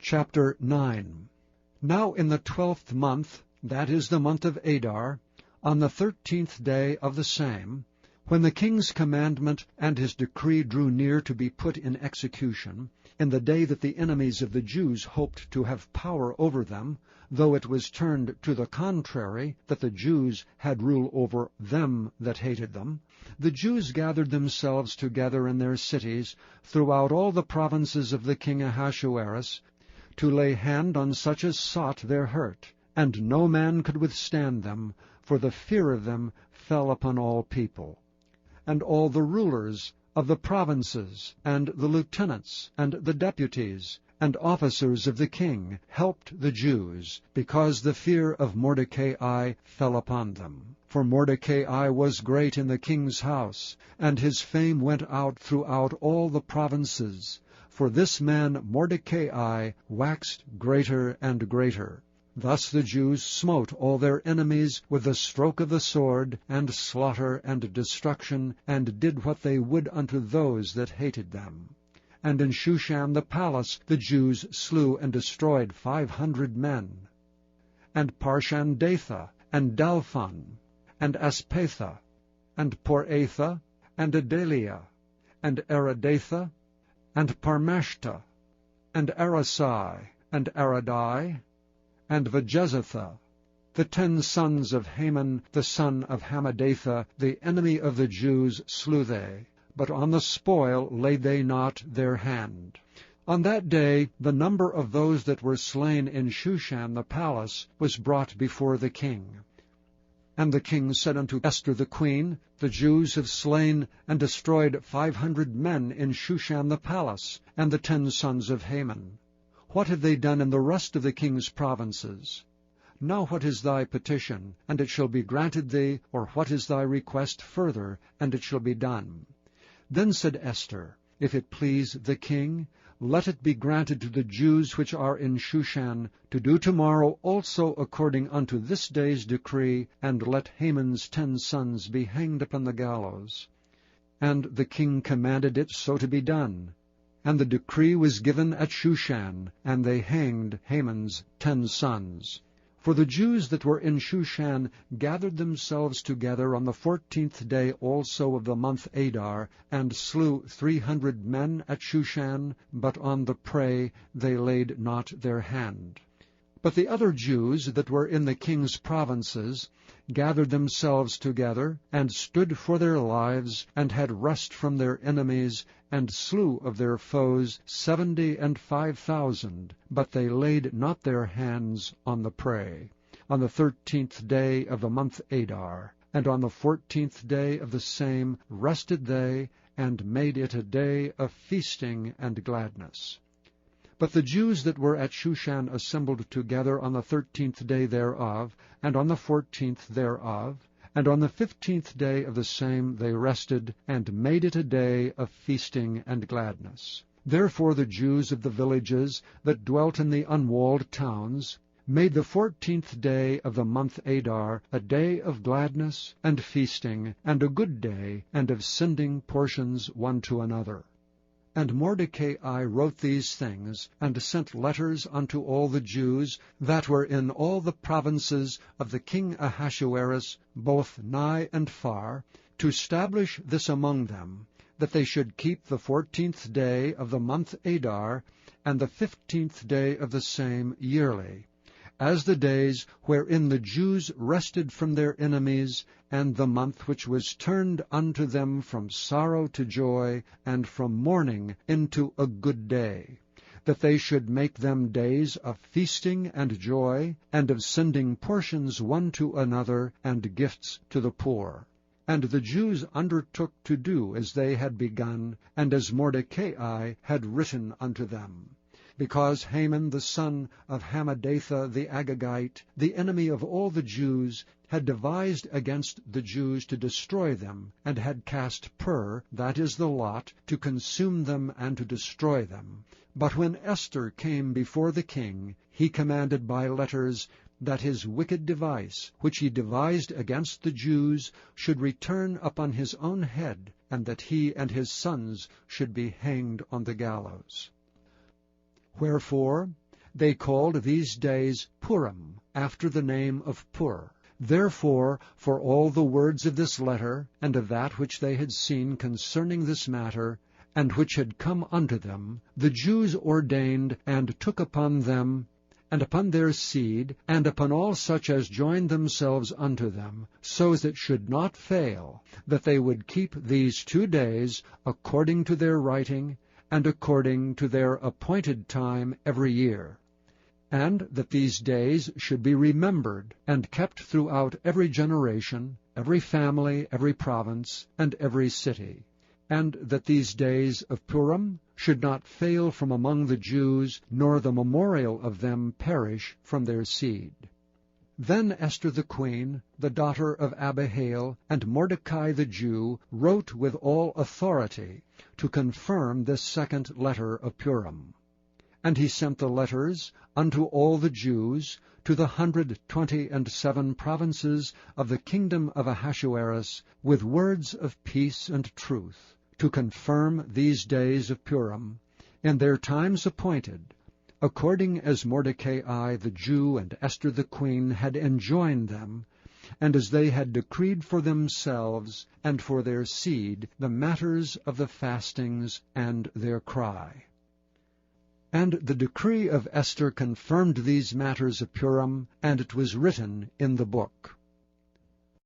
Chapter 9. Now in the 12th month, that is the month of Adar, on the 13th day of the same, when the king's commandment and his decree drew near to be put in execution, in the day that the enemies of the Jews hoped to have power over them, though it was turned to the contrary, that the Jews had rule over them that hated them, the Jews gathered themselves together in their cities throughout all the provinces of the king Ahasuerus, to lay hand on such as sought their hurt, and no man could withstand them, for the fear of them fell upon all people. And all the rulers of the provinces, and the lieutenants, and the deputies, and officers of the king helped the Jews, because the fear of Mordecai fell upon them. For Mordecai was great in the king's house, and his fame went out throughout all the provinces. For this man Mordecai waxed greater and greater. Thus the Jews smote all their enemies with the stroke of the sword, and slaughter and destruction, and did what they would unto those that hated them. And in Shushan the palace the Jews slew and destroyed 500 men. And Parshandatha, and Dalphon, and Aspatha, and Poratha, and Adalia, and Aradatha, and Parmashta, and Arasai, and Aradai, and Vajezatha, the 10 sons of Haman, the son of Hammedatha, the enemy of the Jews, slew they, but on the spoil laid they not their hand. On that day the number of those that were slain in Shushan the palace was brought before the king. And the king said unto Esther the queen, The Jews have slain and destroyed 500 men in Shushan the palace, and the 10 sons of Haman. What have they done in the rest of the king's provinces? Now what is thy petition, and it shall be granted thee, or what is thy request further, and it shall be done? Then said Esther, If it please the king, let it be granted to the Jews which are in Shushan to do tomorrow also according unto this day's decree, and let Haman's 10 sons be hanged upon the gallows. And the king commanded it so to be done. And the decree was given at Shushan, and they hanged Haman's 10 sons. For the Jews that were in Shushan gathered themselves together on the 14th day also of the month Adar, and slew 300 men at Shushan, but on the prey they laid not their hand. But the other Jews that were in the king's provinces gathered themselves together, and stood for their lives, and had rest from their enemies, and slew of their foes 75,000, but they laid not their hands on the prey. On the 13th day of the month Adar, and on the 14th day of the same rested they, and made it a day of feasting and gladness. But the Jews that were at Shushan assembled together on the 13th day thereof, and on the 14th thereof, and on the 15th day of the same they rested, and made it a day of feasting and gladness. Therefore the Jews of the villages that dwelt in the unwalled towns made the 14th day of the month Adar a day of gladness and feasting, and a good day, and of sending portions one to another. And Mordecai wrote these things, and sent letters unto all the Jews that were in all the provinces of the king Ahasuerus, both nigh and far, to stablish this among them, that they should keep the 14th day of the month Adar, and the 15th day of the same yearly, as the days wherein the Jews rested from their enemies, and the month which was turned unto them from sorrow to joy, and from mourning into a good day, that they should make them days of feasting and joy, and of sending portions one to another, and gifts to the poor. And the Jews undertook to do as they had begun, and as Mordecai had written unto them. Because Haman the son of Hammedatha the Agagite, the enemy of all the Jews, had devised against the Jews to destroy them, and had cast pur, that is the lot, to consume them and to destroy them. But when Esther came before the king, he commanded by letters that his wicked device, which he devised against the Jews, should return upon his own head, and that he and his sons should be hanged on the gallows. Wherefore, They called these days Purim, after the name of Pur. Therefore, for all the words of this letter, and of that which they had seen concerning this matter, and which had come unto them, the Jews ordained and took upon them, and upon their seed, and upon all such as joined themselves unto them, so that it should not fail, that they would keep these 2 days according to their writing, and according to their appointed time every year, and that these days should be remembered and kept throughout every generation, every family, every province, and every city, and that these days of Purim should not fail from among the Jews, nor the memorial of them perish from their seed. Then Esther the queen, the daughter of Abihail, and Mordecai the Jew, wrote with all authority to confirm this second letter of Purim. And he sent the letters unto all the Jews, to the 127 provinces of the kingdom of Ahasuerus, with words of peace and truth, to confirm these days of Purim, in their times appointed, according as Mordecai the Jew and Esther the queen had enjoined them, and as they had decreed for themselves and for their seed the matters of the fastings and their cry. And the decree of Esther confirmed these matters of Purim, and it was written in the book.